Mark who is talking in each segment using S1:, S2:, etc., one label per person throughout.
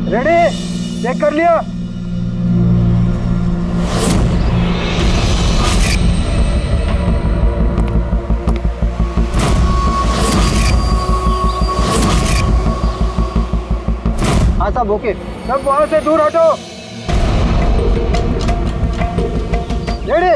S1: Ready? Check कर लिया? हाँ साहब ओके। सब वहां से दूर हटो। रेडी?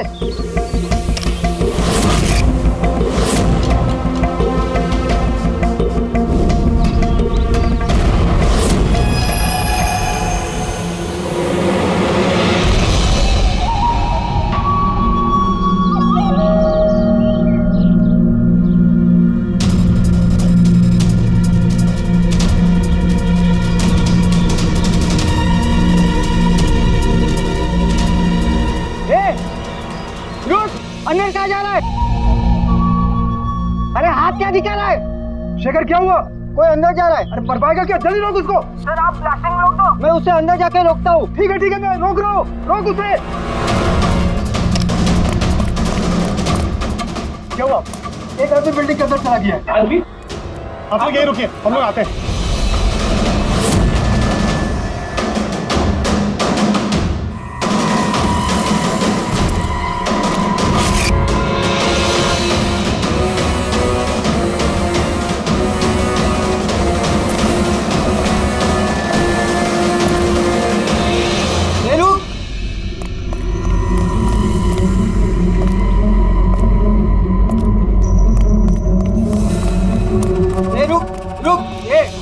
S1: अंदर क्या जा रहा है? अरे हाथ क्या दिखा रहा है? शेखर क्या हुआ? कोई अंदर जा रहा है। अरे बर्बाद क्या? जल्दी रोक उसको। सर आप ब्लास्टिंग रोक दो। मैं उसे अंदर जाके रोकता हूँ। ठीक है मैं रोक रहा हूँ। रोक उसे। क्या हुआ? एक आदमी बिल्डिंग के अंदर चला गया है। आदमी? आप लोग यहीं रुकिए, हम लोग आते हैं।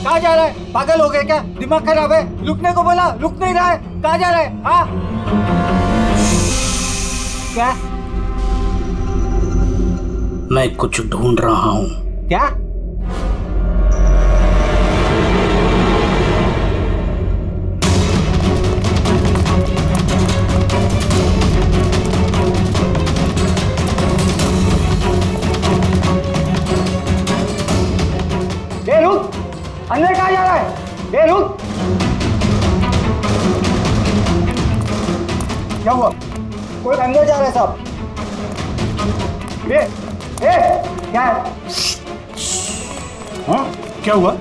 S1: कहाँ जा रहा है? पागल हो गए क्या? दिमाग खराब है? रुकने को बोला, रुक नहीं रहा है। कहाँ जा रहा है? हाँ? क्या?
S2: मैं कुछ ढूंढ रहा हूँ।
S1: क्या? रुक! अंदर कहाँ जा रहा है? ए रुक! क्या हुआ? कोई अंदर जा रहा है साहब। क्या है? हाँ? क्या हुआ?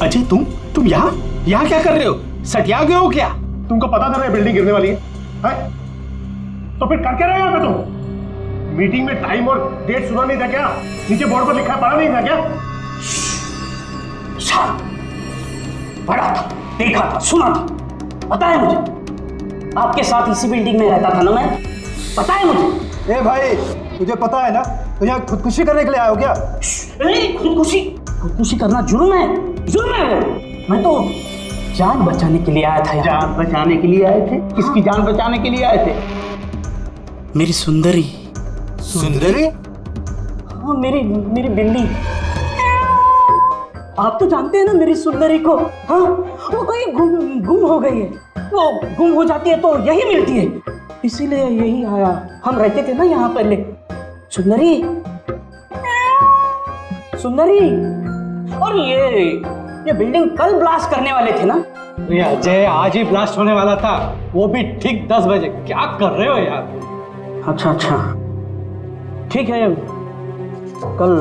S3: अजय तुम यहाँ क्या कर रहे हो? सटिया गए हो क्या?
S4: तुमको पता था ना बिल्डिंग गिरने वाली है? तो फिर कर क्या रहे हो यहाँ पे तुम? मीटिंग में टाइम और डेट सुना नहीं था क्या? नीचे बोर्ड पर लिखा पढ़ा नहीं था क्या?
S2: पढ़ा था, देखा था, सुना था। पता है मुझे, आपके साथ इसी बिल्डिंग में रहता था ना मैं। पता है मुझे।
S1: ए भाई, तुझे पता है ना तो यहाँ खुदकुशी करने के लिए आए हो क्या?
S2: खुदकुशी करना जुर्म है। जुर्म है वो। मैं तो जान बचाने के लिए आया था।
S3: जान बचाने के लिए आए थे? किसकी जान बचाने के लिए आए थे?
S2: मेरी सुंदरी।
S1: सुंदरी?
S2: हाँ, मेरी बिल्ली। आप तो जानते हैं ना मेरी सुंदरी को। हाँ, वो कहीं गुम हो गई है। वो गुम हो जाती है तो यही मिलती है, इसीलिए यही आया। हम रहते थे ना यहाँ पहले। सुंदरी, और ये बिल्डिंग कल ब्लास्ट करने वाले थे ना?
S1: ये अजय आज ही ब्लास्ट होने वाला था, वो भी ठीक 10 बजे। क्या कर रहे हो यार?
S2: अच्छा, ठीक है कल,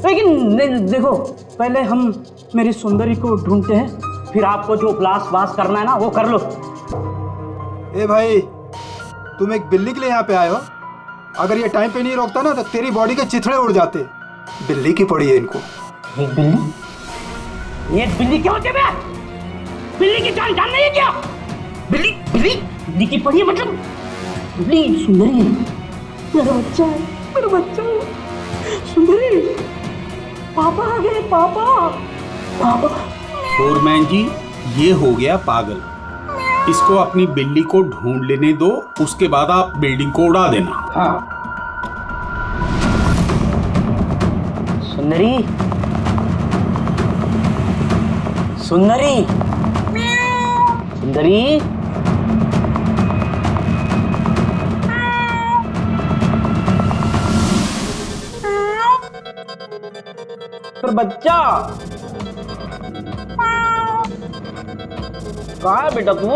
S2: लेकिन देखो पहले हम मेरी सुंदरी को ढूंढते हैं, फिर आपको जो ब्लास्ट करना है ना वो कर लो।
S1: ए भाई, तुम एक बिल्ली के लिए यहाँ पे आए हो? अगर ये टाइम पे नहीं रोकता ना तो तेरी बॉडी के चिथड़े उड़ जाते। बिल्ली की पड़ी है इनको।
S2: एक बिल्ली? ये बिल्ली क्या होती है? बिल्ली की जान नहीं है क्या? बिल्ली की पड़ी है मतलब? बिल्ली सुंदरी है, मेरा बच्चा है। सुंदरी, पापा आ गए। पापा।
S3: फोरमैन जी, ये हो गया पागल। इसको अपनी बिल्ली को ढूंढ लेने दो, उसके बाद आप बिल्डिंग को उड़ा देना।
S1: हाँ।
S2: सुंदरी, पर बच्चा कहाँ है बेटा तू?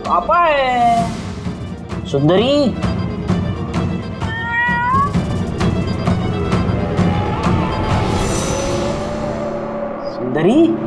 S2: पापा है। सुंदरी, सुंदरी।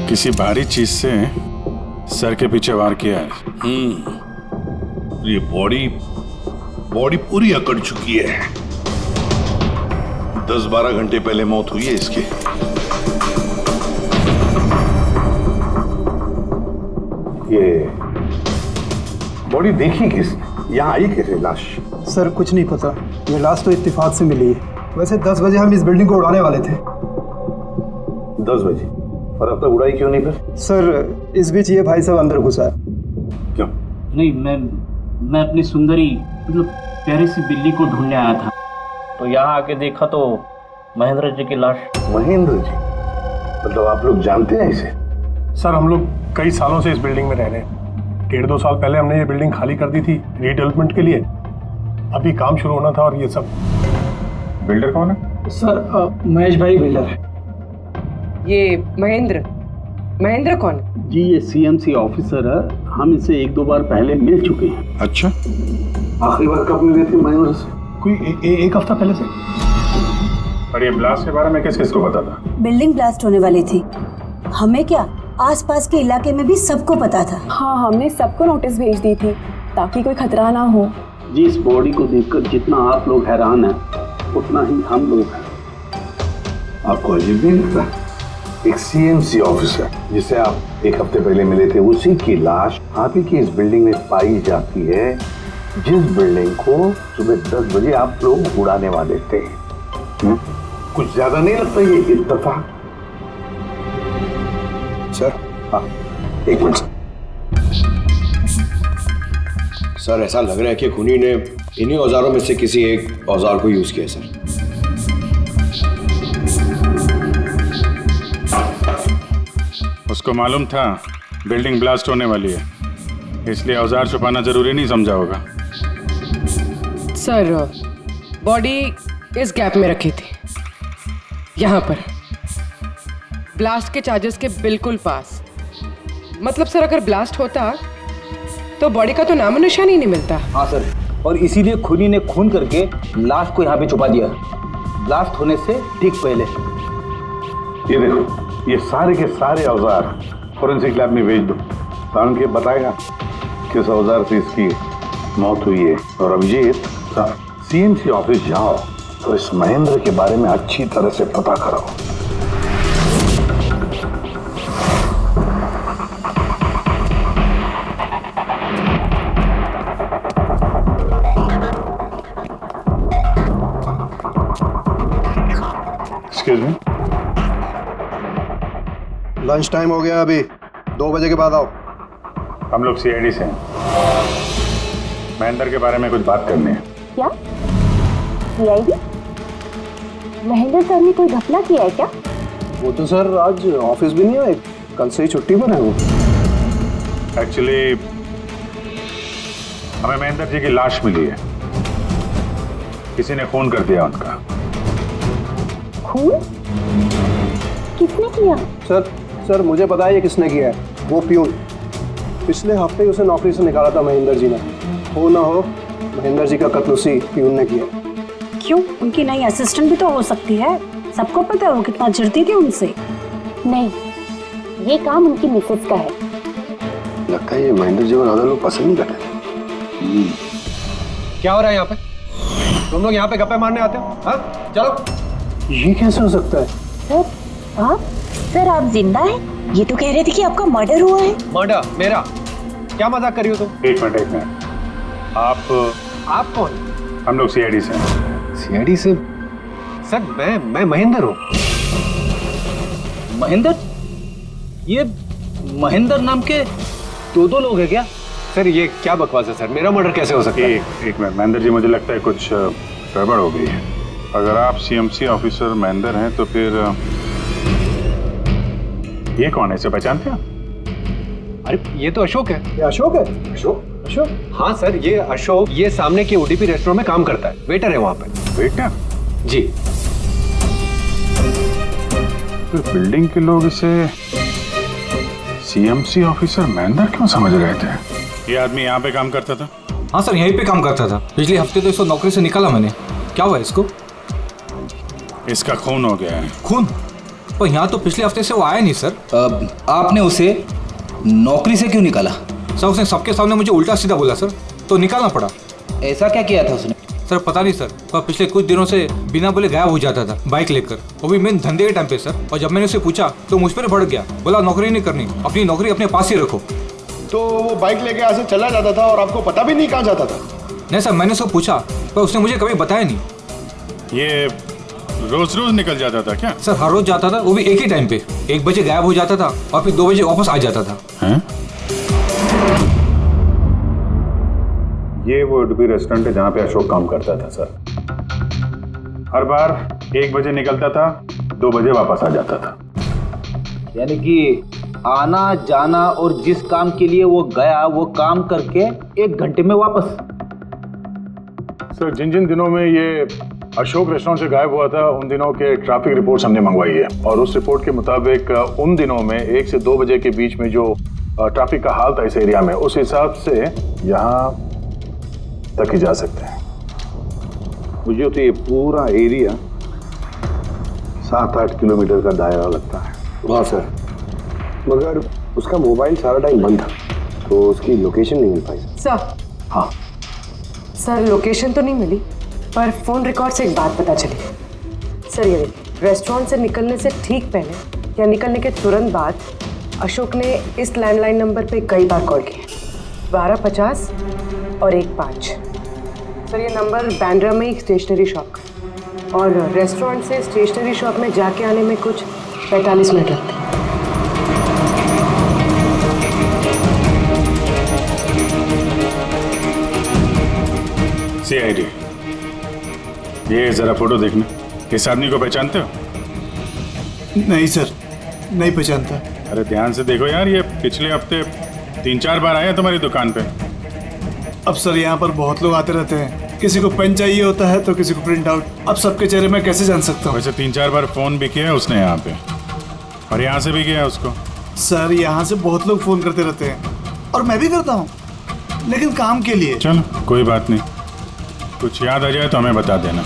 S5: किसी भारी चीज से सर के पीछे वार किया है।
S6: ये बॉडी पूरी अकड़ चुकी है। 10-12 घंटे पहले मौत हुई है इसकी।
S4: ये बॉडी देखी किसने? यहाँ आई कैसे लाश?
S1: सर कुछ नहीं पता, ये लाश तो इत्तेफाक से मिली है। वैसे 10 बजे हम इस बिल्डिंग को उड़ाने वाले थे।
S4: 10 बजे? और अब तक उड़ाई क्यों नहीं फिर?
S1: सर इस बीच ये भाई साहब अंदर घुसा है।
S4: क्यों?
S2: नहीं, मैं अपनी सुंदरी मतलब प्यारी सी बिल्ली को ढूंढने आया था, तो यहाँ आके देखा तो महेंद्र जी की लाश।
S4: महेंद्र जी? मतलब आप लोग जानते हैं इसे?
S7: सर हम लोग कई सालों से इस बिल्डिंग में रह रहे हैं। 1.5-2 साल पहले हमने ये बिल्डिंग खाली कर दी थी रीडेवलपमेंट के लिए। अभी काम शुरू होना था और ये सब।
S5: बिल्डर कौन है?
S1: सर महेश भाई बिल्डर है।
S8: ये महेंद्र कौन?
S3: जी ये सीएमसी ऑफिसर है, हम इसे 1-2 बार पहले मिल चुके हैं।
S5: अच्छा,
S4: आखिरी बार कब मिले थे महेंद्र से?
S7: कोई एक हफ्ता पहले से।
S5: और ये ब्लास्ट के बारे में किस किस को पता था?
S9: बिल्डिंग ब्लास्ट होने वाली थी, हमें क्या आसपास के इलाके में भी सबको पता था।
S10: हाँ, हमने सबको नोटिस भेज दी थी ताकि कोई खतरा ना हो।
S3: जी इस बॉडी को देखकर जितना आप लोग हैरान हैं उतना ही हम लोग हैं।
S4: आपको अजीब नहीं लगता? एक सीएमसी ऑफिसर जिसे आप 1 हफ्ते पहले मिले थे, उसी की लाश आप ही की इस बिल्डिंग में पाई जाती है, जिस बिल्डिंग को सुबह 10 बजे आप लोग उड़ाने वाले थे। कुछ ज्यादा नहीं लगता ये इत्तेफाक?
S11: सर
S4: हाँ, एक मिनट
S11: सर, ऐसा लग रहा है कि खूनी ने इन्हीं औजारों में से किसी एक औजार को यूज किया सर।
S5: उसको मालूम था बिल्डिंग ब्लास्ट होने वाली है, इसलिए औजार छुपाना जरूरी नहीं समझा होगा।
S8: सर बॉडी इस गैप में रखी थी, यहाँ पर ब्लास्ट के चार्जेस के बिल्कुल पास। मतलब सर अगर ब्लास्ट होता तो बॉडी का तो नामो निशान ही नहीं मिलता।
S1: हाँ सर, और इसीलिए खूनी ने खून करके लाश को यहाँ पे छुपा दिया ब्लास्ट होने से ठीक पहले।
S4: ये देखो, ये सारे के सारे औजार फोरेंसिक लैब में भेज दो। साउंड के बताएगा किस औजार से इसकी मौत हुई है। और अभिजीत, सीएमसी ऑफिस जाओ तो इस महेंद्र के बारे में अच्छी तरह से पता कराओ।
S5: एक्सक्यूज मी,
S11: लंच टाइम हो गया, अभी 2 बजे के बाद आओ।
S5: हम लोग सीआईडी से हैं, महेंद्र के बारे में कुछ बात करनी है।
S10: क्या सीआईडी? महेंद्र सर ने कोई घपला किया है क्या?
S11: वो तो सर आज ऑफिस भी नहीं आए, कल से ही छुट्टी पर है वो।
S5: एक्चुअली हमें महेंद्र जी की लाश मिली है, किसी ने खून कर दिया उनका।
S10: खून? किसने किया?
S11: सर मुझे पता है ये किसने किया है, वो प्यून। पिछले हफ्ते ही उसे नौकरी से निकाला था महेंद्र जी ने। हो ना हो महेंद्र जी का कत्ल उसी प्यून ने किया।
S9: क्यों, उनकी नई असिस्टेंट भी तो हो सकती है, सबको पता है वो कितना चिढ़ती थी उनसे।
S10: नहीं, ये काम उनकी मिसेस का है।
S11: लगता है ये महेंद्र जी को ज्यादा लोग पसंद नहीं करते। क्या हो रहा है यहाँ पे? तुम लोग यहाँ पे गप्पे मारने आते हो? हाँ चलो।
S1: ये कैसे हो सकता है?
S9: सर आप जिंदा हैं? ये तो कह रहे थे कि आपका मर्डर हुआ है।
S11: मर्डर मेरा? क्या मजाक कर रही हो तुम?
S5: एक मिनट,
S11: आप कौन?
S5: हम लोग सीआईडी से हैं।
S11: सीआईडी से? सर मैं महेंद्र हूँ।
S1: महेंद्र? ये महेंद्र नाम के 2 लोग हैं क्या?
S11: सर ये क्या बकवास है सर, मेरा मर्डर कैसे हो सकता है?
S5: एक मिनट महेंद्र जी, मुझे लगता है कुछ गड़बड़ हो गई है। अगर आप सीएमसी ऑफिसर महेंद्र हैं तो फिर ये कौन है, इसे पहचानते हैं?
S11: अरे ये तो अशोक है। ये अशोक है? अशोक? अशोक? हाँ सर, ये अशोक ये सामने के ओडीपी रेस्टोरेंट में काम करता है, वेटर है वहाँ पे।
S5: वेटर?
S11: जी।
S5: तो बिल्डिंग के लोग इसे सीएमसी ऑफिसर महेंद्र क्यों समझ रहे थे? ये आदमी यहाँ पे काम करता था?
S12: हाँ सर, यहीं पे काम करता था। पिछले हफ्ते तो इसको नौकरी से निकाला मैंने। क्या हुआ इसको?
S5: इसका खून हो गया है।
S12: खून? पर यहाँ तो पिछले हफ्ते से वो आया नहीं सर। आपने उसे नौकरी से क्यों निकाला? सर उसने सबके सामने मुझे उल्टा सीधा बोला सर, तो निकालना पड़ा। ऐसा क्या किया था उसने? सर पता नहीं सर, पर पिछले कुछ दिनों से बिना बोले गायब हो जाता था बाइक लेकर, वो भी मेन धंधे के टाइम पे सर। और जब मैंने उसे पूछा तो मुझ पर भड़क गया, बोला नौकरी नहीं करनी, अपनी नौकरी अपने पास ही रखो।
S11: तो वो बाइक लेके यहाँ से चला जाता था और आपको पता भी नहीं कहाँ जाता था?
S12: नहीं सर, मैंने उसको पूछा पर उसने मुझे कभी बताया नहीं।
S5: ये रोज रोज निकल जाता था क्या?
S12: सर हर रोज जाता था, वो भी एक ही टाइम पे। 1 बजे गायब हो जाता था और फिर 2 बजे वापस आ जाता था।
S5: हैं? ये वो उडुपी रेस्टोरेंट है जहाँ पे अशोक काम करता था सर। हर बार 1 बजे निकलता था, 2 बजे वापस आ जाता था।
S13: यानी कि आना जाना और जिस काम के लिए वो गया वो काम करके 1 घंटे में वापस।
S5: सर जिन जिन दिनों में ये अशोक रेस्टोरेंट से गायब हुआ था उन दिनों के ट्रैफिक रिपोर्ट्स हमने मंगवाई है, और उस रिपोर्ट के मुताबिक उन दिनों में 1 से 2 बजे के बीच में जो ट्रैफिक का हाल था इस एरिया में, उस हिसाब से यहाँ तक ही जा सकते हैं।
S4: मुझे तो ये पूरा एरिया 7-8 किलोमीटर का दायरा लगता है।
S11: वाह सर, मगर उसका मोबाइल सारा टाइम बंद था, तो उसकी लोकेशन नहीं मिल पाई।
S8: सर?
S11: हाँ
S8: सर लोकेशन तो नहीं मिली, पर फोन रिकॉर्ड से एक बात पता चली। सर ये रेस्टोरेंट से निकलने से ठीक पहले या निकलने के तुरंत बाद अशोक ने इस लैंडलाइन नंबर पे कई बार कॉल किया, 1250 और 15। सर ये नंबर बैंड्रा में एक स्टेशनरी शॉप का, और रेस्टोरेंट से स्टेशनरी शॉप में जाके आने में कुछ 45 मिनट लगते हैं।
S5: CID, ये जरा फोटो देखना। इस आदमी को पहचानते हो?
S1: नहीं सर, नहीं पहचानता।
S5: अरे ध्यान से देखो यार, ये पिछले हफ्ते 3-4 बार आया तुम्हारी दुकान पे।
S1: अब सर यहाँ पर बहुत लोग आते रहते हैं, किसी को पेन चाहिए होता है तो किसी को प्रिंट आउट। अब सबके चेहरे में कैसे जान सकता हूँ?
S5: वैसे 3-4 बार फोन भी किया है उसने यहाँ पे, और यहाँ से भी किया है उसको।
S1: सर यहाँ से बहुत लोग फोन करते रहते हैं, और मैं भी करता हूँ, लेकिन काम के लिए।
S5: चलो कोई बात नहीं, कुछ याद आ जाए तो हमें बता देना।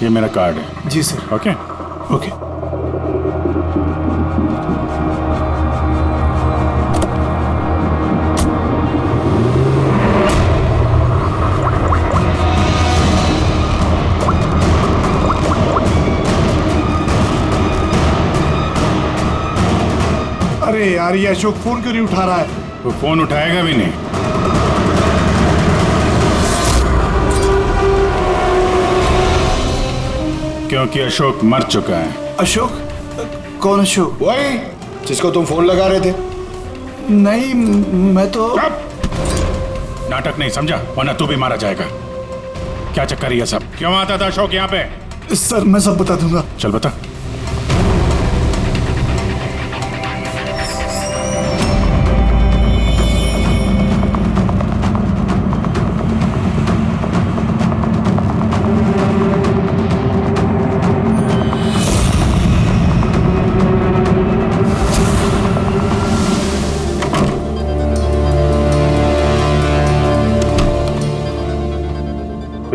S5: ये मेरा कार्ड है।
S1: जी सर।
S5: Okay
S1: okay. अरे यार, ये अशोक फोन क्यों नहीं उठा रहा है?
S5: वो फोन उठाएगा भी नहीं। क्योंकि अशोक मर चुका है।
S1: अशोक? कौन अशोक?
S11: वही जिसको तुम फोन लगा रहे थे।
S1: नहीं, मैं तो
S5: नाटक नहीं समझा, वरना तू भी मारा जाएगा। क्या चक्कर है ये सब? क्यों आता था अशोक यहाँ पे?
S1: सर मैं सब बता दूंगा।
S5: चल बता।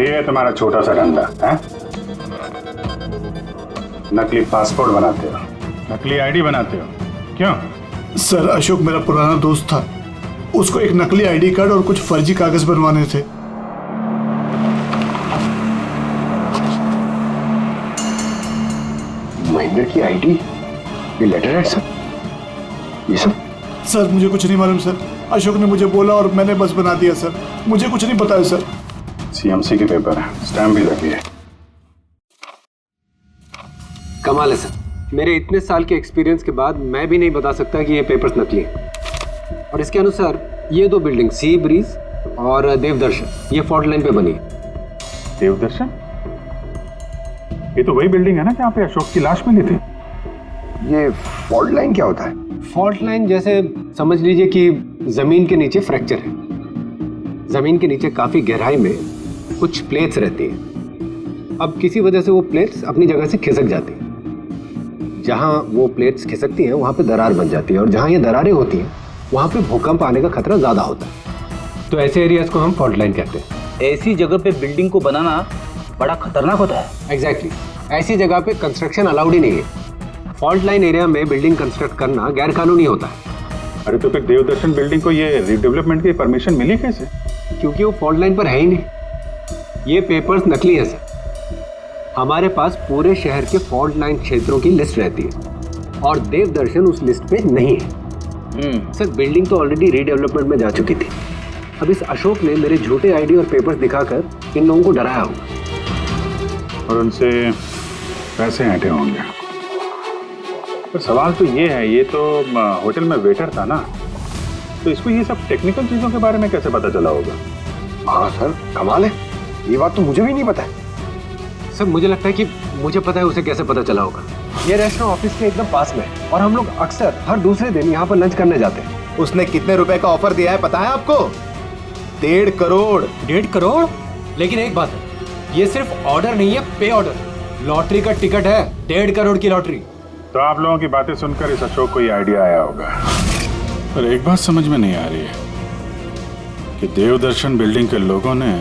S5: ये तुम्हारा छोटा सा धंधा है? नकली पासपोर्ट बनाते हो, नकली आईडी बनाते हो, क्यों?
S1: सर अशोक मेरा पुराना दोस्त था, उसको एक नकली आईडी कार्ड और कुछ फर्जी कागज बनवाने थे।
S11: महेंद्र की आईडी, ये लेटर है सर, ये सब?
S1: सर मुझे कुछ नहीं मालूम सर, अशोक ने मुझे बोला और मैंने बस बना दिया सर, मुझे कुछ नहीं पता है सर।
S5: सीएमसी के पेपर है, स्टैम्प भी लगी है।
S11: कमाल है सर, मेरे इतने साल के एक्सपीरियंस के बाद मैं भी नहीं बता सकता कि ये पेपर्स नकली हैं। और इसके अनुसार ये 2 बिल्डिंग सी ब्रीज और देवदर्शन ये फॉल्ट लाइन पे बनी है।
S5: देवदर्शन? ये तो वही बिल्डिंग है ना जहाँ पे अशोक की लाश मिली थी।
S11: ये फॉल्ट लाइन क्या होता है? फॉल्ट लाइन जैसे समझ लीजिए कि जमीन के नीचे फ्रैक्चर है। जमीन के नीचे काफी गहराई में कुछ प्लेट्स रहती हैं। अब किसी वजह से वो प्लेट्स अपनी जगह से खिसक जाती हैं। जहां वो प्लेट्स खिसकती हैं वहां पे दरार बन जाती है, और जहां ये दरारें होती हैं वहां पे भूकंप आने का खतरा ज्यादा होता है। तो ऐसे एरियाज को हम फॉल्ट लाइन कहते हैं।
S13: ऐसी जगह पे बिल्डिंग को बनाना बड़ा खतरनाक होता है।
S11: एग्जैक्टली, ऐसी जगह पे कंस्ट्रक्शन अलाउड ही नहीं है। फॉल्ट लाइन एरिया में बिल्डिंग कंस्ट्रक्ट करना गैर कानूनी होता है।
S5: अरे तो फिर देवदर्शन बिल्डिंग को ये रीडेवलपमेंट की परमिशन मिली कैसे?
S11: क्योंकि वो फॉल्ट लाइन पर है ही नहीं। ये पेपर्स नकली है सर। हमारे पास पूरे शहर के फॉल्ट लाइन क्षेत्रों की लिस्ट रहती है और देवदर्शन उस लिस्ट पे नहीं है। सर बिल्डिंग तो ऑलरेडी रीडेवलपमेंट में जा चुकी थी। अब इस अशोक ने मेरे झूठे आईडी और पेपर्स दिखाकर इन लोगों को डराया होगा
S5: और उनसे पैसे ऐंठे होंगे। पर सवाल तो ये है, ये तो होटल में वेटर था ना, तो इसको ये सब टेक्निकल चीजों के बारे में कैसे पता चला होगा?
S11: हाँ सर, कमाल है, ये बात तो मुझे भी नहीं पता है। सर मुझे लगता है कि मुझे पता है उसे कैसे पता चला होगा। ये रेस्टोरेंट ऑफिस के एकदम पास में है और हम लोग अक्सर हर दूसरे दिन यहाँ पर लंच करने जाते हैं।
S12: उसने कितने रुपए का ऑफर दिया है पता है आपको? 1.5 करोड़।
S14: 1.5 करोड़? लेकिन एक बात है, ये सिर्फ ऑर्डर नहीं है, पे ऑर्डर। लॉटरी का टिकट है, 1.5 करोड़ की लॉटरी।
S5: तो आप लोगों की बातें सुनकर इस अशोक को ये आइडिया आया होगा। पर एक बात समझ में नहीं आ रही है कि देवदर्शन बिल्डिंग के लोगों ने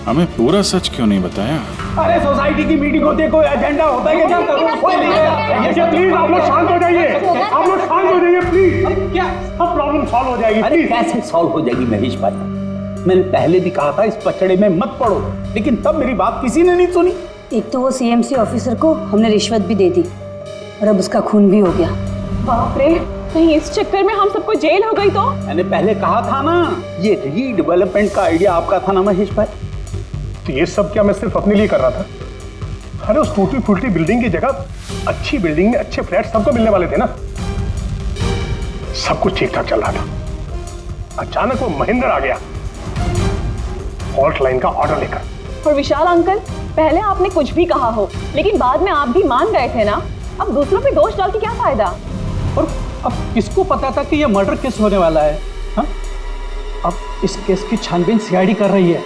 S5: हमें पूरा सच क्यों नहीं बताया?
S2: अरे सोसाइटी की मीटिंग होती है, कोई एजेंडा होता है क्या?
S7: प्लीज आप लोग शांत हो जाइए, आप लोग शांत हो जाइए प्लीज।
S2: क्या
S7: सब प्रॉब्लम सॉल्व हो जाएगी।
S2: अरे कैसे सॉल्व हो जाएगी महेश भाई? मैंने पहले भी कहा था इस पचड़े में मत पड़ो, लेकिन तब मेरी बात किसी ने नहीं सुनी।
S9: एक तो वो सीएमसी ऑफिसर को हमने रिश्वत भी दे दी और अब उसका खून भी हो गया।
S10: बाप रे, कहीं इस चक्कर में हम सबको जेल हो गई तो?
S2: मैंने पहले कहा था ना, ये रीडेवलपमेंट का आइडिया आपका था ना महेश भाई?
S7: तो ये सब क्या मैं सिर्फ अपने लिए कर रहा था? अरे उस टूटी फूटी बिल्डिंग की जगह अच्छी बिल्डिंग में अच्छे फ्लैट सबको मिलने वाले थे ना। सब कुछ ठीक ठाक चल रहा था। अचानक वो महेंद्र आ गया फॉल्ट लाइन का ऑर्डर लेकर।
S10: और विशाल अंकल, पहले आपने कुछ भी कहा हो, लेकिन बाद में आप भी मान गए थे ना। अब दूसरों पे दोष डाल के क्या फायदा?
S2: और अब किसको पता था कि ये मर्डर केस होने वाला है? हा? अब इस केस की छानबीन सीआईडी कर रही है।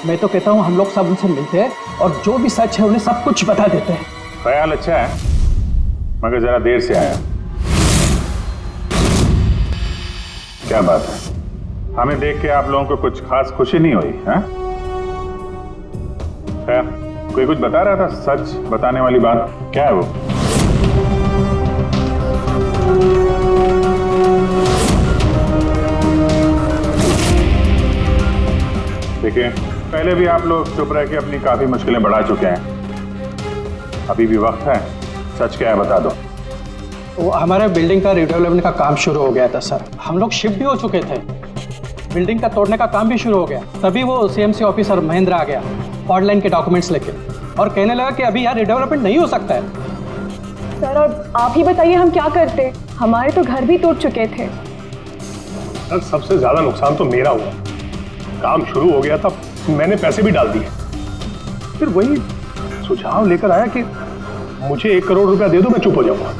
S2: मैं तो कहता हूँ हम लोग सब उनसे मिलते हैं और जो भी सच है उन्हें सब कुछ बता देते हैं।
S5: ख्याल अच्छा है, मगर जरा देर से आया। क्या बात है, हमें देख के आप लोगों को कुछ खास खुशी नहीं हुई? है खैर, कोई कुछ बता रहा था, सच बताने वाली बात क्या है वो? देखिए, पहले भी आप लोग चुप रह के अपनी काफी मुश्किलें बढ़ा चुके हैं। अभी भी वक्त है, सच क्या है बता दो।
S2: वो हमारे बिल्डिंग का रिडेवलपमेंट का काम शुरू हो गया था सर। हम लोग शिफ्ट भी हो चुके थे, बिल्डिंग का तोड़ने का काम भी शुरू हो गया। तभी वो सीएमसी ऑफिसर महेंद्र आ गया फॉल्ट लाइन के डॉक्यूमेंट्स लेके और कहने लगा कि अभी यहाँ रिडेवलपमेंट नहीं हो सकता है।
S10: सर अब आप ही बताइए हम क्या करते? हमारे तो घर भी टूट चुके थे।
S7: सर सबसे ज्यादा नुकसान तो मेरा हुआ। काम शुरू हो गया था, मैंने पैसे भी डाल दिए। फिर वही सुझाव लेकर आया कि मुझे 1 करोड़ रुपया दे दो, मैं चुप हो जाऊंगा।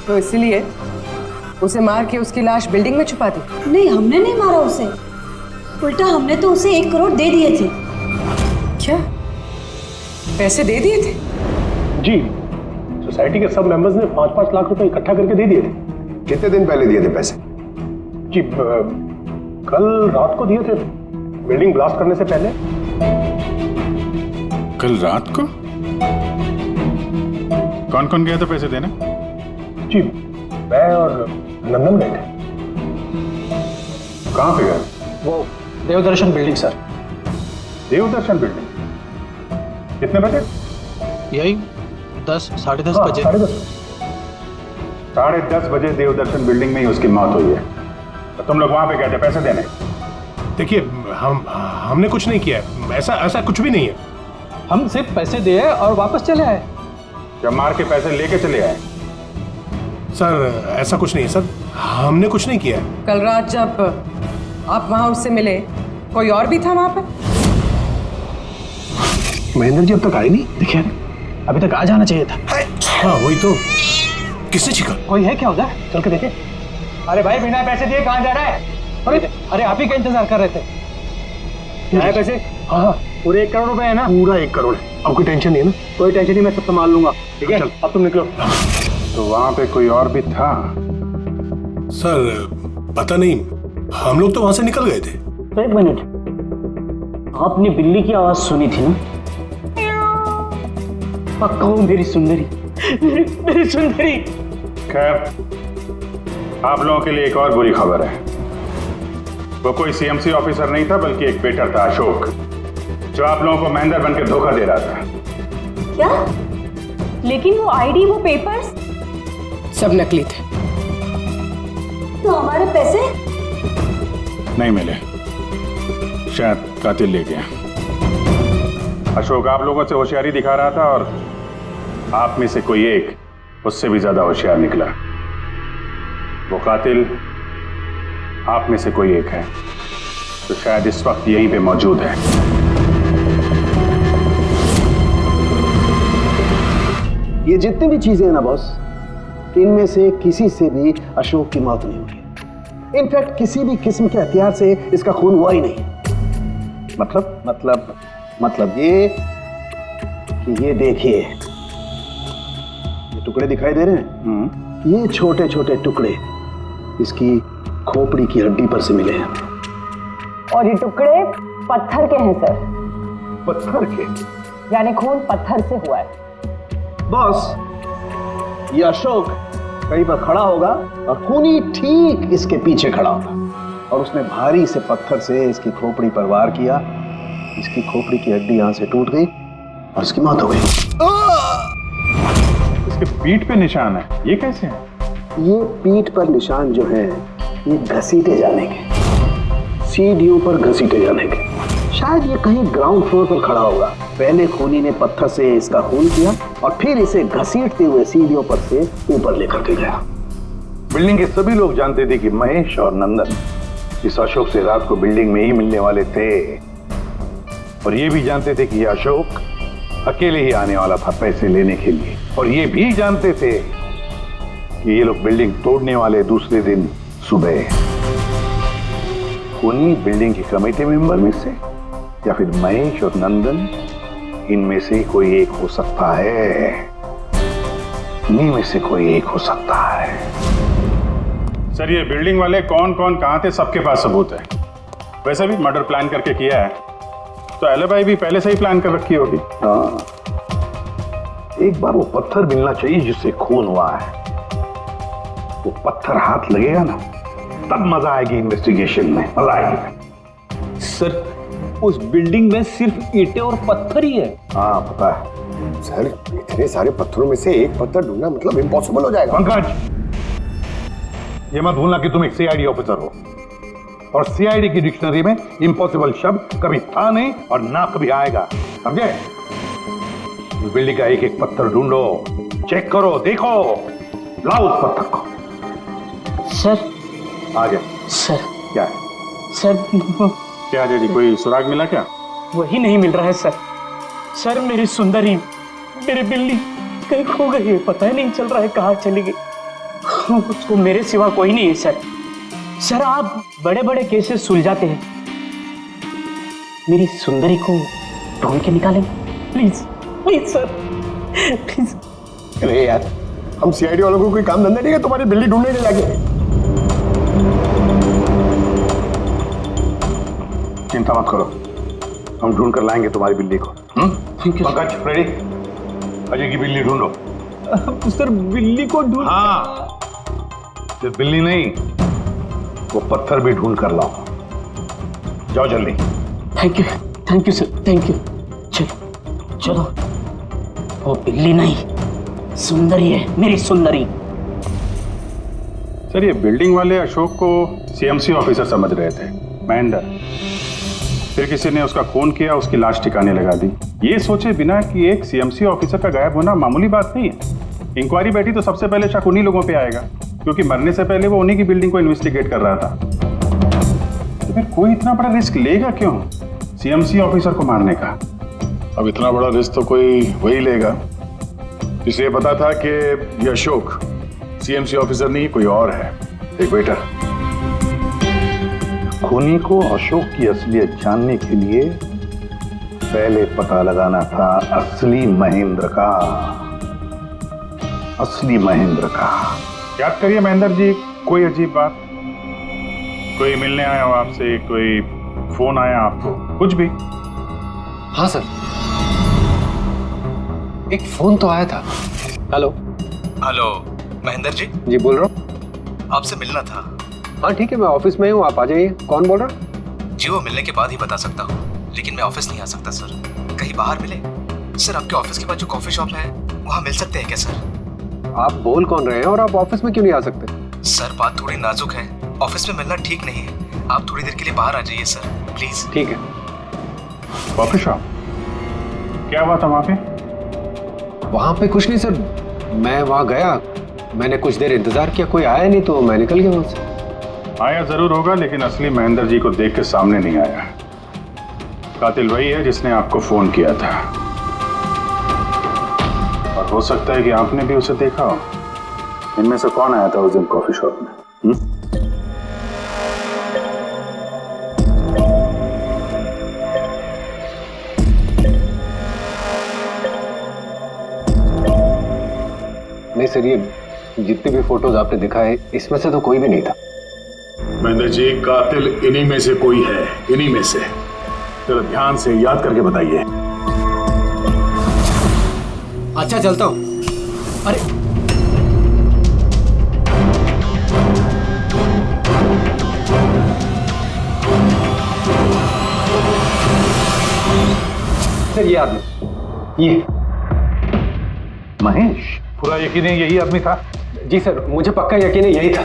S8: तो इसलिए उसे मार के उसकी लाश बिल्डिंग में छुपा दी?
S9: नहीं, हमने नहीं मारा उसे, उल्टा हमने तो उसे 1 करोड़ दे दिए थे।
S8: क्या पैसे दे दिए थे?
S7: जी, सोसाइटी के सब मेंबर्स ने 5-5 लाख रुपए इकट्ठा करके दे दिए थे।
S11: कितने दिन पहले दिए थे पैसे?
S7: जी कल रात को दिए थे, बिल्डिंग ब्लास्ट करने से पहले।
S5: कल रात को? कौन कौन गया था पैसे देने?
S7: जी मैं और नंदन गए थे।
S5: कहाँ पे गए?
S2: वो देवदर्शन बिल्डिंग सर।
S5: देवदर्शन बिल्डिंग? कितने बजे?
S2: यही 10, 10:30 बजे।
S5: 10:30 बजे देवदर्शन बिल्डिंग में ही उसकी मौत हुई है। तो तुम लोग वहां पे गए थे पैसे देने?
S7: देखिए हमने कुछ नहीं किया है, ऐसा कुछ भी नहीं है।
S2: हम सिर्फ पैसे दिए और वापस चले आए।
S5: जब मार के पैसे लेके चले आए?
S7: सर ऐसा कुछ नहीं है सर, हमने कुछ नहीं किया है।
S8: कल रात जब आप वहां उससे मिले, कोई और भी था वहां पर?
S7: महेंद्र जी अब तक आए नहीं, देखिए अभी तक आ जाना चाहिए था। हाँ वही तो। किसने छिका?
S11: कोई है क्या उधर? चल के देखे। अरे भाई बिना पैसे दिए कहाँ जा रहा है? अरे आप ही का इंतजार कर रहे थे। क्या पैसे?
S7: हाँ
S11: पूरे 1 करोड़ रुपए है ना?
S7: पूरा 1 करोड़ है। अब कोई टेंशन नहीं है ना?
S11: कोई टेंशन नहीं, मैं सब संभाल लूंगा। ठीक है, अब तुम निकलो।
S5: तो वहां पे कोई और भी था?
S7: सर पता नहीं, हम लोग तो वहां से निकल गए थे।
S2: 1 मिनट, आपने बिल्ली की आवाज सुनी थी ना? पक्का वो मेरी सुंदरी, मेरी सुंदरी।
S5: खैर, आप लोगों के लिए एक और बुरी खबर है। वो कोई सीएमसी ऑफिसर नहीं था, बल्कि एक वेटर था, अशोक, जो आप लोगों को महेंद्र बन के धोखा दे रहा था।
S10: क्या? लेकिन वो आईडी, वो पेपर्स
S8: सब नकली थे।
S9: तो हमारे पैसे?
S5: नहीं मिले, शायद कातिल ले गया। अशोक आप लोगों से होशियारी दिखा रहा था और आप में से कोई एक उससे भी ज्यादा होशियार निकला। वो कातिल आप में से कोई एक है, तो शायद इस वक्त यहीं पे मौजूद है।
S4: ये जितनी भी चीजें हैं ना बॉस, इनमें से किसी से भी अशोक की मौत नहीं हुई। इनफैक्ट किसी भी किस्म के हथियार से इसका खून हुआ ही नहीं। मतलब ये कि ये देखिए, ये टुकड़े दिखाई दे रहे हैं? ये छोटे छोटे टुकड़े इसकी खोपड़ी की हड्डी पर से मिले हैं।
S10: और ये टुकड़े पत्थर के हैं सर।
S4: पत्थर के?
S10: यानी खून पत्थर से हुआ है।
S4: बॉस, ये अशोक कहीं पर खड़ा होगा और खूनी ठीक इसके पीछे खड़ा होगा, और उसने भारी से पत्थर से इसकी खोपड़ी पर वार किया। इसकी खोपड़ी की हड्डी यहां से टूट गई और इसकी मौत हो गई।
S5: इसके पीठ पे निशान है, ये कैसे है?
S4: ये पीठ पर निशान जो है, ये घसीटे जाने के, सीढ़ियों पर घसीटे जाने के। शायद ये कहीं ग्राउंड फ्लोर पर खड़ा होगा। पहले खूनी ने पत्थर से इसका खून किया और फिर इसे घसीटते हुए सीढ़ियों पर से ऊपर लेकर के गया।
S6: बिल्डिंग के सभी लोग जानते थे कि महेश और नंदन इस अशोक से रात को बिल्डिंग में ही मिलने वाले थे, और ये भी जानते थे कि ये अशोक अकेले ही आने वाला था पैसे लेने के लिए, और ये भी जानते थे कि ये लोग बिल्डिंग तोड़ने वाले दूसरे दिन सुबह। खूनी बिल्डिंग के कमेटी मेंबर में से या फिर महेश और नंदन, इनमें से कोई एक हो सकता है। इन्हीं में से कोई एक हो सकता है।
S5: सर ये बिल्डिंग वाले कौन कौन कहां थे, सबके पास सबूत है। वैसे भी मर्डर प्लान करके किया है, तो एलिबाई भी पहले से ही प्लान कर रखी होगी।
S4: हाँ, एक बार वो पत्थर मिलना चाहिए जिससे खून हुआ है। वो पत्थर हाथ लगेगा ना, तब मजा आएगी इन्वेस्टिगेशन में, मजा आएगी।
S13: सर उस बिल्डिंग में सिर्फ ईंटें और पत्थर ही है।
S4: हाँ पता है
S1: सर, इतने सारे पत्थरों में से एक पत्थर ढूंढना मतलब इम्पॉसिबल हो जाएगा।
S6: पंकज, ये मत भूलना कि तुम एक सीआईडी ऑफिसर हो, और सीआईडी की डिक्शनरी में इम्पॉसिबल शब्द कभी था नहीं और ना कभी आएगा, समझे? बिल्डिंग का एक एक पत्थर ढूंढो, चेक करो, देखो, लाओ उस पत्थर को।
S2: सर
S5: आ गया।
S2: सर
S5: क्या है?
S2: सर
S5: क्या जी, कोई सुराग मिला क्या?
S2: वही नहीं मिल रहा है सर। सर मेरी सुंदरी, मेरी बिल्ली कहीं खो गई है, पता ही नहीं चल रहा है कहाँ चली गई। उसको मेरे सिवा कोई नहीं है सर। सर आप बड़े बड़े केसेस सुलझाते हैं, मेरी सुंदरी को ढूंढ के निकालें प्लीज, प्लीज सर, प्लीज।
S1: अरे यार, हम सीआईडी वालों को कोई काम धंधा नहीं है तुम्हारी बिल्ली ढूंढने के जाके।
S6: चिंता मत करो, हम ढूंढ कर लाएंगे तुम्हारी बिल्ली को। पंकज, रेडी? अजय की बिल्ली ढूंढो।
S13: सर बिल्ली को ढूंढ?
S6: हाँ, सिर्फ बिल्ली नहीं, वो पत्थर भी ढूंढ कर लाओ। जाओ जल्दी।
S2: Thank you sir, thank you. चलो चलो, वो बिल्ली नहीं सुंदरी है, मेरी सुंदरी।
S5: सर ये बिल्डिंग वाले अशोक को सीएमसी ऑफिसर समझ रहे थे, महेंद्र। फिर किसी ने उसका खून किया, उसकी लाश ठिकाने लगा दी, ये सोचे बिना कि एक सीएमसी ऑफिसर का गायब होना मामूली बात नहीं है। इंक्वायरी बैठी तो सबसे पहले शक उन्हीं लोगों पे आएगा, क्योंकि मरने से पहले वो उन्हीं की बिल्डिंग को इन्वेस्टिगेट कर रहा था। तो फिर कोई इतना बड़ा रिस्क लेगा क्यों सीएमसी ऑफिसर को मारने का? अब इतना बड़ा रिस्क तो कोई वही लेगा जिसे पता था कि ये अशोक सीएमसी ऑफिसर नहीं कोई और है। एक वेटर।
S6: खूनी को अशोक की असलियत जानने के लिए पहले पता लगाना था असली महेंद्र का। असली महेंद्र का।
S5: याद करिए महेंद्र जी, कोई अजीब बात, कोई मिलने आया हो आपसे, कोई फोन आया आपको, कुछ भी?
S11: हाँ सर, एक फोन तो आया था। Hello
S12: hello Mahendra ji.
S11: जी बोल रहा हूँ।
S12: आपसे मिलना था।
S11: हाँ ठीक है, मैं ऑफिस में हूँ, आप आ जाइए। कौन बोल रहा?
S12: जी वो मिलने के बाद ही बता सकता हूँ, लेकिन मैं ऑफिस नहीं आ सकता सर। कहीं बाहर मिले सर? आपके ऑफिस के पास जो कॉफी शॉप है वहाँ मिल सकते हैं क्या सर?
S11: आप बोल कौन रहे हैं और आप ऑफिस में क्यों नहीं आ सकते?
S12: सर बात थोड़ी नाजुक है, ऑफिस में मिलना ठीक नहीं है। आप थोड़ी देर के लिए बाहर आ जाइए सर, प्लीज।
S11: ठीक है।
S5: Coffee shop? क्या हुआ था वहाँ पे?
S11: वहाँ पे कुछ नहीं सर, मैं वहाँ गया, मैंने कुछ देर इंतजार किया, कोई आया नहीं तो मैं निकल गया वहाँ से।
S5: आया जरूर होगा, लेकिन असली महेंद्र जी को देख के सामने नहीं आया। कातिल वही है जिसने आपको फोन किया था, और हो सकता है कि आपने भी उसे देखा हो। इनमें से कौन आया था उस दिन कॉफी शॉप में?
S11: नहीं सर, ये जितने भी फोटोज आपने दिखाए इसमें से तो कोई भी नहीं था।
S5: महेंद्र जी, कातिल इन्हीं में से कोई है, इन्हीं में से। जरा ध्यान से याद करके बताइए।
S14: अच्छा चलता हूं। अरे
S11: सर ये आदमी, ये
S6: महेश, पूरा यकीन है यही आदमी था?
S11: जी सर, मुझे पक्का यकीन है यही था।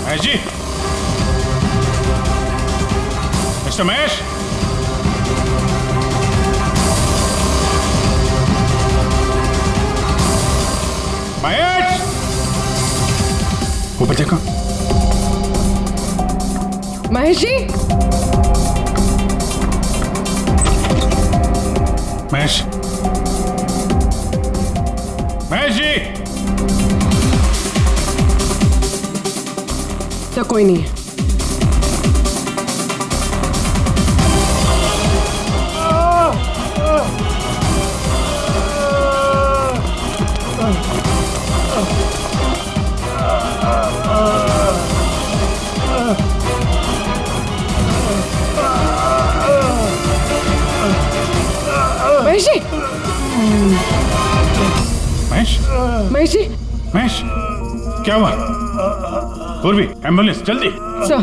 S5: महेश जी, मिस्टर महेश, महेश, ऊपर देखो।
S8: महेश जी,
S5: महेश, महेश जी।
S8: तो कोई नहीं है। महेश जी,
S5: महेश,
S8: महेश जी,
S5: महेश, क्या हुआ? पूर्वी, एम्बुलेंस जल्दी।
S8: सर।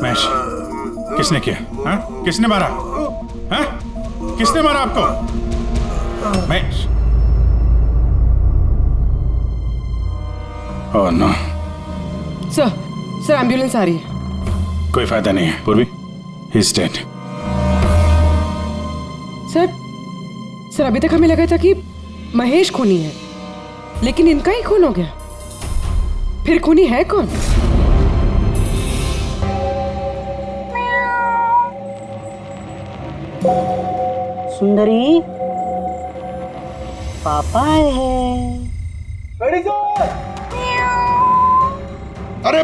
S5: महेश, किसने किया? हाँ? किसने मारा? हाँ? किसने मारा आपको? Mahesh. Oh no.
S8: Sir ambulance आ रही है।
S5: कोई फायदा नहीं है पूर्वी, ही इज डेड।
S8: सर अभी तक हमें लगा था कि महेश खूनी है, लेकिन इनका ही खून हो गया। फिर खूनी है कौन?
S2: सुंदरी, पापा है।
S1: Ready sir.
S7: अरे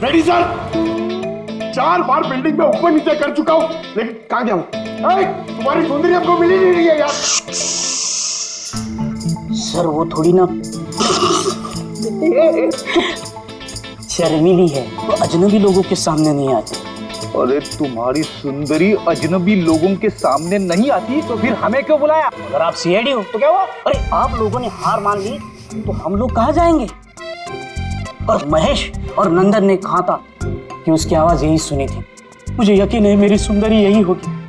S7: रेडी सर, 4 बार बिल्डिंग में ऊपर नीचे कर चुका हूं, लेकिन कहां गया हूं? तुम्हारी सुंदरी हमको मिली नहीं रही है यार।
S2: सर वो थोड़ी ना शर्मीली है, तो अजनबी लोगों के सामने नहीं आती।
S13: अरे तुम्हारी सुंदरी अजनबी लोगों के सामने नहीं आती तो फिर हमें क्यों बुलाया?
S2: अगर आप सीआईडी हो तो क्या हुआ? अरे आप लोगों ने हार मान ली तो हम लोग कहाँ जाएंगे? और महेश और नंदन ने कहा था कि उसकी आवाज यही सुनी थी। मुझे यकीन है मेरी सुंदरी यही होगी।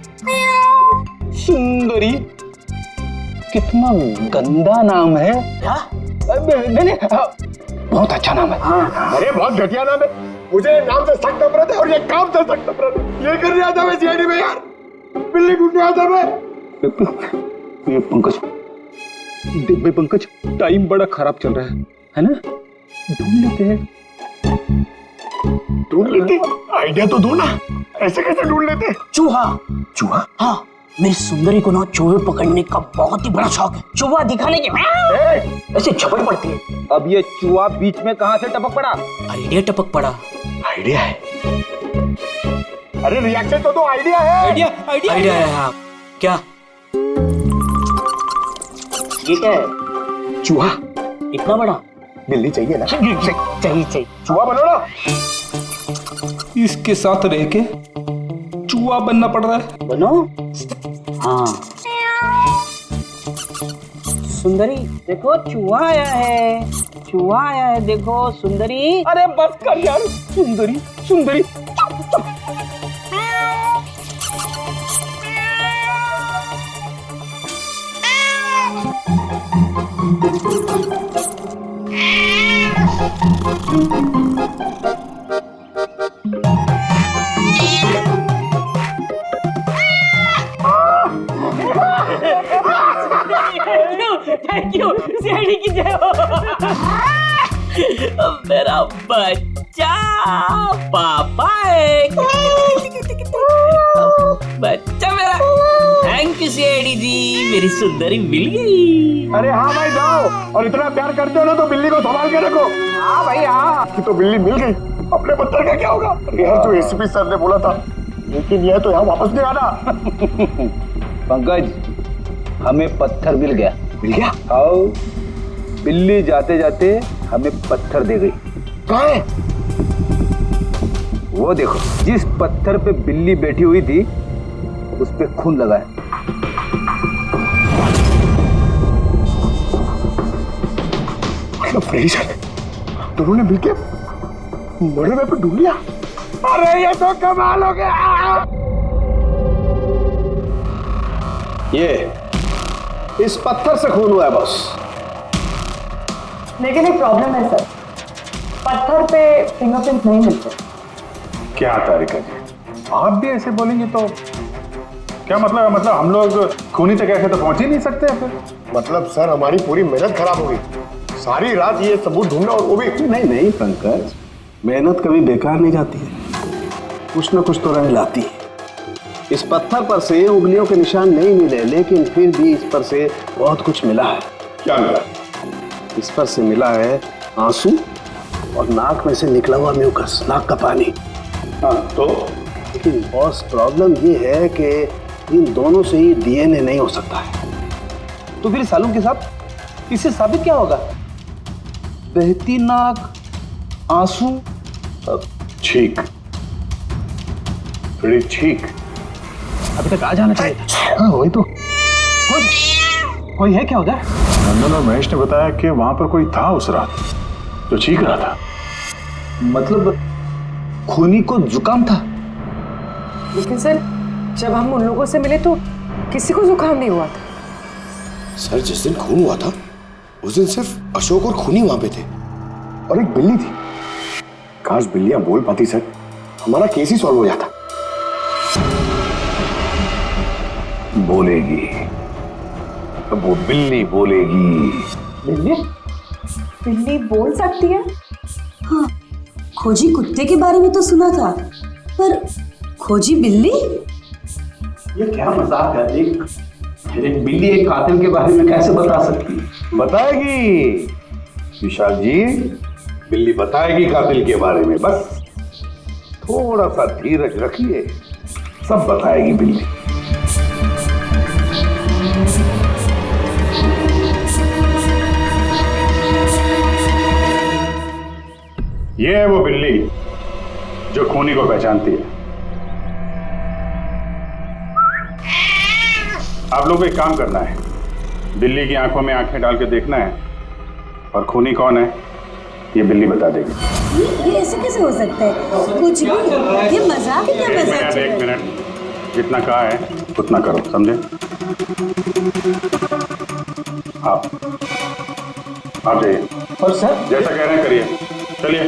S13: सुंदरी? कितना गंदा नाम है।
S2: क्या?
S13: नहीं, बहुत अच्छा नाम है।
S7: हाँ। अरे बहुत घटिया नाम है। मुझे नाम से सख्त नफरत है और ये काम से सख्त नफरत है। ये करने आता मैं सीआईडी में यार, बिल्ली ढूंढने आता मैं।
S13: ये पंकज, देख भाई पंकज, टाइम बड़ा खराब चल रहा है ना? ढूंढ लेते हैं।
S7: ढूंढ लेते? आइडिया तो दो ना, ऐसे कैसे ढूंढ लेते?
S2: चूहा।
S7: चूहा?
S2: हाँ, मेरी सुंदरी को ना चूहे पकड़ने का बहुत ही बड़ा शौक है। चूहा दिखाने के ऐसे झपट पड़ती है।
S13: अब ये चूहा बीच में कहां से टपक पड़ा?
S2: आइडिया टपक पड़ा।
S7: आइडिया है? अरे रिएक्शन तो दो, आइडिया है।
S2: आइडिया है। हाँ क्या? ये क्या है?
S7: चूहा।
S2: इतना बड़ा?
S7: बिल्ली चाहिए ना?
S2: चाहिए।
S7: चूहा बनो ना।
S12: इसके साथ रह के चूहा बनना पड़ रहा है।
S2: बनो? हाँ। सुंदरी देखो, चूहा आया है। चूहा आया है, देखो सुंदरी।
S13: अरे बस कर यार। सुंदरी सुंदरी।
S2: थैंक यू, सीआईडी की जय हो। मेरा बच्चा पापा है। बच्चा मेरा। थैंक यू सीआईडी जी, मेरी सुंदरी मिल गई।
S7: अरे हाँ भाई जाओ, और इतना प्यार करते हो ना तो बिल्ली को संभाल के रखो। हाँ भाई हाँ। कि तो बिल्ली मिल गई, अपने पत्थर का क्या होगा? यार जो एसीपी सर ने बोला था, लेकिन यह तो यहाँ वापस नहीं आना।
S13: पंकज, हमें पत्थर मिल गया।
S7: मिल गया?
S13: आओ, बिल्ली जाते जाते हमें पत्थर दे गई।
S7: कहाँ है?
S13: वो देखो, जिस पत्थर पे बिल्ली बैठी हुई थी उस पे खून लगा है।
S7: मतलब फ्रेडी सर दोनों ने मिलकर मर्डर वेपन ढूंढ लिया। अरे ये तो कमाल हो गया।
S11: ये इस पत्थर से खून हुआ है बॉस।
S10: लेकिन एक प्रॉब्लम है सर, पत्थर पे फिंगरप्रिंट नहीं मिलते।
S5: क्या तारिका जी, आप भी ऐसे बोलेंगे तो क्या मतलब हम लोग खूनी तक ऐसे तो पहुंच ही नहीं सकते फिर?
S7: मतलब सर हमारी पूरी मेहनत खराब हो गई, सारी रात ये सबूत ढूंढना, और वो भी।
S11: नहीं पंकज, मेहनत कभी बेकार नहीं जाती है, कुछ ना कुछ तो रंग लाती है। इस पत्थर पर से उंगलियों के निशान नहीं मिले, लेकिन फिर भी इस पर से बहुत कुछ मिला है।
S7: क्या मिला?
S11: इस पर से मिला है आंसू और नाक में से निकला हुआ म्यूकस, नाक का पानी।
S7: हाँ तो?
S11: लेकिन बॉस प्रॉब्लम ये है कि इन दोनों से ही डीएनए नहीं हो सकता है।
S13: तो फिर सालू के साथ इससे साबित क्या होगा? बहती नाक, आंसू,
S5: छींक, थोड़ी छींक।
S13: अभी तक आ जाना चाहिए था।
S7: हाँ वही तो।
S11: कोई है क्या उधर?
S5: नंदन और महेश ने बताया कि वहां पर कोई था उस रात जो चीख रहा था।
S13: मतलब खूनी को जुकाम था?
S8: लेकिन सर जब हम उन लोगों से मिले तो किसी को जुकाम नहीं हुआ था।
S15: सर जिस दिन खून हुआ था उस दिन सिर्फ अशोक और खूनी वहां पे थे और एक बिल्ली थी। काश बिल्लियां बोल पाती सर, हमारा केस ही सॉल्व हो जाता।
S4: बोलेगी, अब वो बिल्ली बोलेगी।
S10: बिल्ली? बिल्ली बोल सकती है?
S9: हाँ, खोजी कुत्ते के बारे में तो सुना था, पर खोजी बिल्ली?
S13: ये क्या मजाक है? एक बिल्ली एक कातिल के बारे में कैसे बता सकती है?
S4: बताएगी विशाल जी, बिल्ली बताएगी कातिल के बारे में। बस थोड़ा सा धीरज रखिए, सब बताएगी बिल्ली।
S5: ये है वो बिल्ली जो खूनी को पहचानती है। आप लोग को एक काम करना है, बिल्ली की आंखों में आंखें डाल के देखना है और खूनी कौन है ये बिल्ली बता देगी।
S9: ये ऐसे कैसे हो सकता है? कुछ भी, ये मजाक है क्या? मजाक?
S5: एक मिनट, जितना कहा है उतना करो, समझे? आप जाइए।
S13: और सर
S5: जैसा कह रहे हैं करिए, चलिए।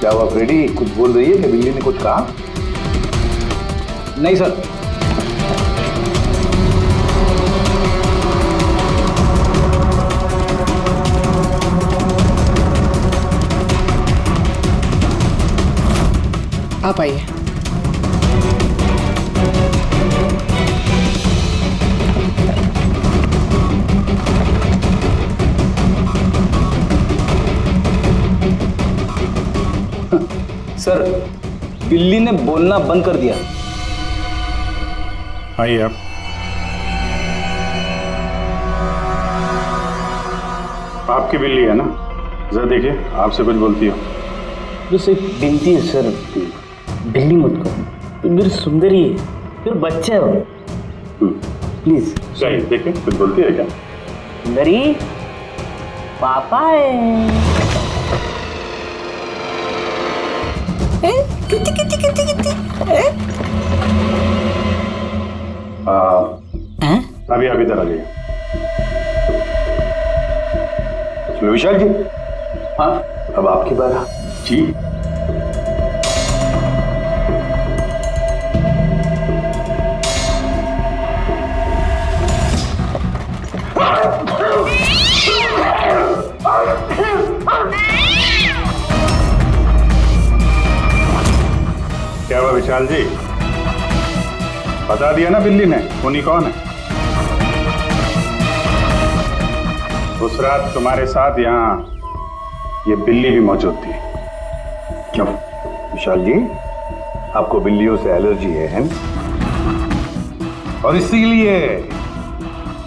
S4: क्या हुआ फ्रेडी, कुछ बोल रही है कि बिल्ली ने कुछ कहा?
S13: नहीं सर।
S8: आप आइए।
S13: सर बिल्ली ने बोलना बंद कर दिया।
S5: आइए आप। आपकी बिल्ली है ना? जरा देखिए, आपसे कुछ बोलती हो।
S2: बस एक विनती है सर, बिल्ली मत करो, मेरी सुंदरी है, फिर बच्चा है वो, प्लीज।
S5: सही, देखिए कुछ बोलती है क्या?
S2: सुंदरी पापा है।
S9: कितनी कितनी कितनी कितनी?
S5: अभी आप इधर आ जाइए।
S4: विशाल जी, हाँ अब आपकी बात।
S5: जी क्या हुआ विशाल जी? बता दिया ना बिल्ली ने खूनी कौन है? उस रात तुम्हारे साथ यहाँ ये बिल्ली भी मौजूद थी।
S4: क्यों विशाल जी, आपको बिल्लियों से एलर्जी है ना? और इसीलिए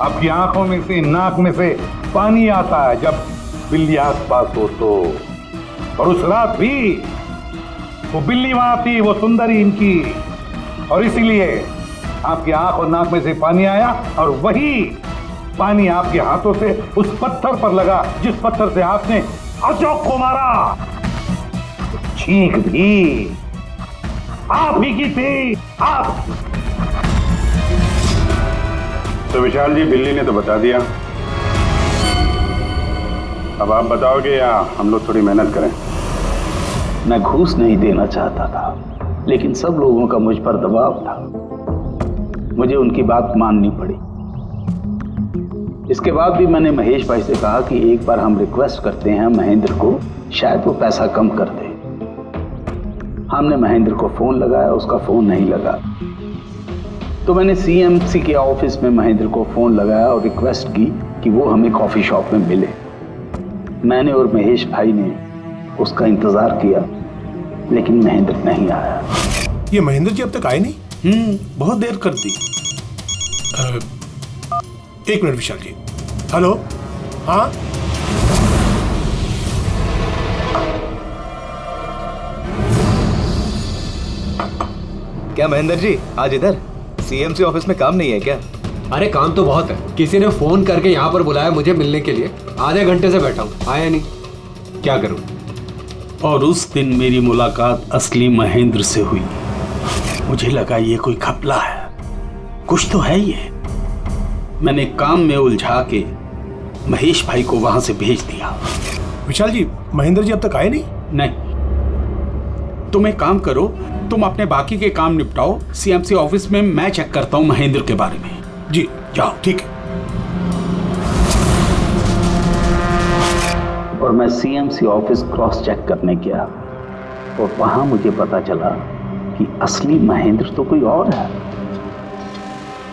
S4: आपकी आंखों में से, नाक में से पानी आता है जब बिल्ली आसपास हो तो। और उस रात भी वो बिल्ली वहां थी, वो सुंदरी इनकी, और इसीलिए आपकी आंख और नाक में से पानी आया और वही पानी आपके हाथों से उस पत्थर पर लगा जिस पत्थर से आपने अशोक को मारा। चीख भी आप ही की थी, आप।
S5: तो विशाल जी, बिल्ली ने तो बता दिया, अब आप बताओगे या हम लोग थोड़ी मेहनत करें?
S13: मैं घूस नहीं देना चाहता था, लेकिन सब लोगों का मुझ पर दबाव था, मुझे उनकी बात माननी पड़ी। इसके बाद भी मैंने महेश भाई से कहा कि एक बार हम रिक्वेस्ट करते हैं महेंद्र को, शायद वो पैसा कम कर दे। हमने महेंद्र को फोन लगाया, उसका फोन नहीं लगा। तो मैंने सीएमसी के ऑफिस में महेंद्र को फोन लगाया और रिक्वेस्ट की कि वो हमें कॉफी शॉप में मिले। मैंने और महेश भाई ने उसका इंतजार किया, लेकिन महेंद्र नहीं आया।
S7: ये महेंद्र जी अब तक आए नहीं?
S3: बहुत देर कर दी।
S7: एक मिनट विशाल जी, हेलो, हाँ
S12: क्या महेंद्र जी आज इधर सीएमसी ऑफिस में काम नहीं है क्या?
S14: अरे काम तो बहुत है, किसी ने फोन करके यहाँ पर बुलाया मुझे मिलने के लिए, आधे घंटे से बैठा हूँ, आया नहीं, क्या करूँ?
S3: और उस दिन मेरी मुलाकात असली महेंद्र से हुई। मुझे लगा ये कोई घपला है, कुछ तो है ये। मैंने काम में उलझा के महेश भाई को वहां से भेज दिया।
S7: विशाल जी, महेंद्र जी अब तक आए नहीं?
S3: नहीं, तुम एक काम करो, तुम अपने बाकी के काम निपटाओ, सीएमसी ऑफिस में मैं चेक करता हूं महेंद्र के बारे में।
S7: जी जाओ, ठीक है।
S13: और मैं सीएमसी ऑफिस क्रॉस चेक करने गया और वहां मुझे पता चला कि असली महेंद्र तो कोई और है।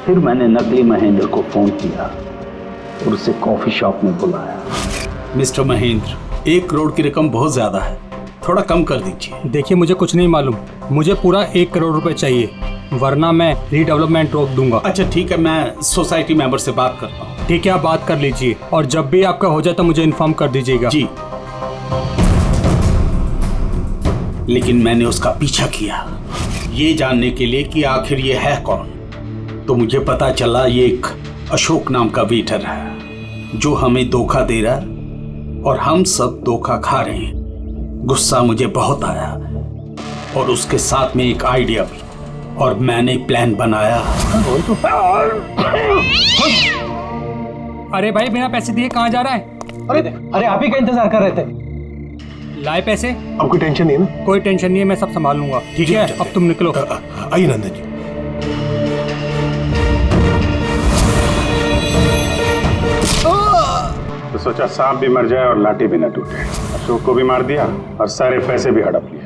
S13: फिर मैंने नकली महेंद्र को फोन किया और उसे कॉफी शॉप में बुलाया।
S3: मिस्टर महेंद्र, 1 करोड़ की रकम बहुत ज्यादा है, थोड़ा कम कर दीजिए।
S16: देखिए मुझे कुछ नहीं मालूम, मुझे पूरा 1 करोड़ रुपए चाहिए, वरना मैं रीडेवलपमेंट रोक दूंगा।
S3: अच्छा ठीक है, मैं सोसाइटी मेंबर से बात करता हूँ।
S16: ठीक है, आप बात कर लीजिए और जब भी आपका हो जाए तो मुझे इन्फॉर्म कर दीजिएगा।
S3: जी। लेकिन मैंने उसका पीछा किया ये जानने के लिए कि आखिर ये है कौन। तो मुझे पता चला ये एक अशोक नाम का वेटर है जो हमें धोखा दे रहा है और हम सब धोखा खा रहे हैं। गुस्सा मुझे बहुत आया और उसके साथ में एक आइडिया भी, और मैंने प्लान बनाया।
S16: अरे भाई, बिना पैसे दिए कहाँ जा रहा है?
S1: अरे आप ही का इंतजार कर रहे थे।
S16: लाए पैसे?
S7: अब कोई टेंशन नहीं है ना?
S16: कोई टेंशन नहीं है, मैं सब संभाल लूंगा। ठीक है, अब तुम निकलो।
S7: आइए नंदन जी। तो सोचा सांप भी मर जाए और लाठी भी न टूटे। अशोक को भी मार दिया और सारे पैसे भी हड़प लिए।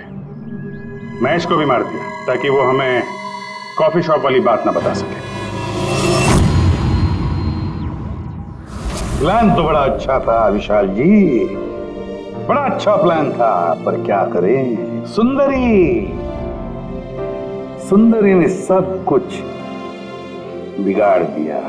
S7: महेश को भी मार दिया ताकि वो हमें कॉफी शॉप वाली बात ना बता सके।
S4: प्लान तो बड़ा अच्छा था विशाल जी, बड़ा अच्छा प्लान था, पर क्या करें, सुंदरी ने सब कुछ बिगाड़ दिया।